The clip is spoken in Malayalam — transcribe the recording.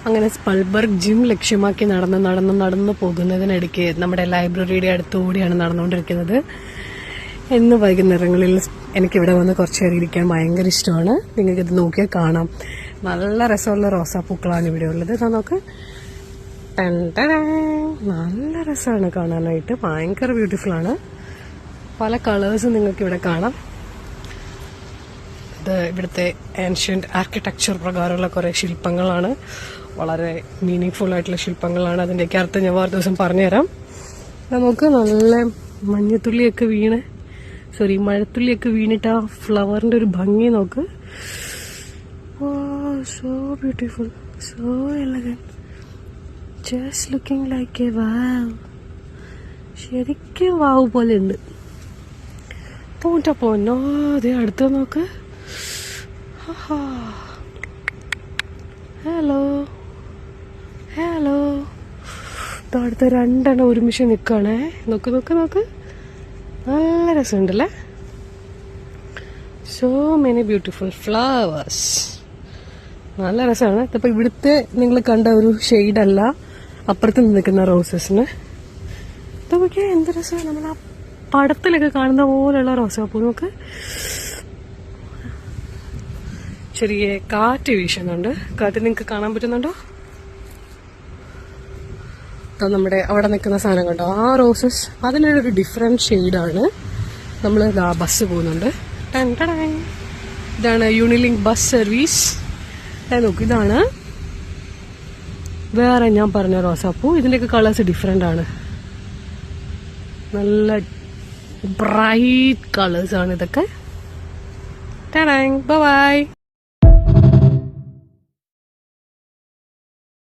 അങ്ങനെ സ്പൾബർഗ് ജിം ലക്ഷ്യമാക്കി നടന്നു പോകുന്നതിനിടയ്ക്ക് നമ്മുടെ ലൈബ്രറിയുടെ അടുത്തുകൂടിയാണ് നടന്നുകൊണ്ടിരിക്കുന്നത്. എന്ന് വൈകുന്നേരങ്ങളിൽ എനിക്കിവിടെ വന്ന് കുറച്ച് നേരം ഇരിക്കാൻ ഭയങ്കര ഇഷ്ടമാണ്. നിങ്ങൾക്കിത് നോക്കിയാൽ കാണാം. നല്ല രസമുള്ള റോസാപ്പൂക്കളാണ് ഇവിടെ ഉള്ളത്. നോക്ക്, നല്ല രസമാണ് കാണാനായിട്ട്. ഭയങ്കര ബ്യൂട്ടിഫുൾ ആണ്. പല കളേഴ്സും നിങ്ങൾക്ക് ഇവിടെ കാണാം. ഇത് ഇവിടുത്തെ ഏൻഷ്യന്റ് ആർക്കിടെക്ചർ പ്രകാരമുള്ള കുറേ ശില്പങ്ങളാണ്. വളരെ മീനിങ് ആയിട്ടുള്ള ശില്പങ്ങളാണ്. അതിൻ്റെയൊക്കെ അർത്ഥം ഞാൻ വേറെ ദിവസം പറഞ്ഞുതരാം. നമുക്ക് നല്ല മഞ്ഞത്തുള്ളിയൊക്കെ മഴത്തുള്ളിയൊക്കെ വീണിട്ട് ആ ഫ്ലവറിന്റെ ഒരു ഭംഗി നോക്ക്. So beautiful, so elegant, just looking like a wow. ശരിക്കും വാവ് പോലെ ഉണ്ട്. പോന്നോ അതേ അടുത്ത് നോക്ക്. ഹലോ അടുത്ത രണ്ടെണ്ണം ഒരുമിച്ച് നിൽക്കുകയാണേ. നോക്ക് നല്ല രസമുണ്ടല്ലേ. So many beautiful flowers. നല്ല രസമാണ്. ഇപ്പൊ ഇവിടുത്തെ നിങ്ങൾ കണ്ട ഒരു ഷെയ്ഡല്ല അപ്പുറത്ത് നിൽക്കുന്ന റോസസിന്. ഇതൊക്കെ എന്ത് രസമാണ്. നമ്മൾ ആ പടത്തിലൊക്കെ കാണുന്ന പോലെയുള്ള റോസാപ്പൂ. നമുക്ക് ചെറിയ കാറ്റ് വീശുന്നുണ്ട്. കാറ്റ് നിങ്ങൾക്ക് കാണാൻ പറ്റുന്നുണ്ടോ? നമ്മുടെ അവിടെ നിൽക്കുന്ന സാധനം കണ്ടോ, ആ റോസസ് അതിനൊരു ഡിഫറെന്റ് ഷെയ്ഡാണ്. നമ്മൾ ബസ് പോകുന്നുണ്ട്. ഇതാണ് യൂണിലിങ്ക് ബസ് സർവീസ്. നോക്കൂ, ഇതാണ് വേറെ ഞാൻ പറഞ്ഞ റോസാപ്പൂ. ഇതിന്റെയൊക്കെ കളേഴ്സ് ഡിഫറെന്റ് ആണ്. നല്ല ബ്രൈറ്റ് കളേഴ്സ് ആണ് ഇതൊക്കെ. ബൈ.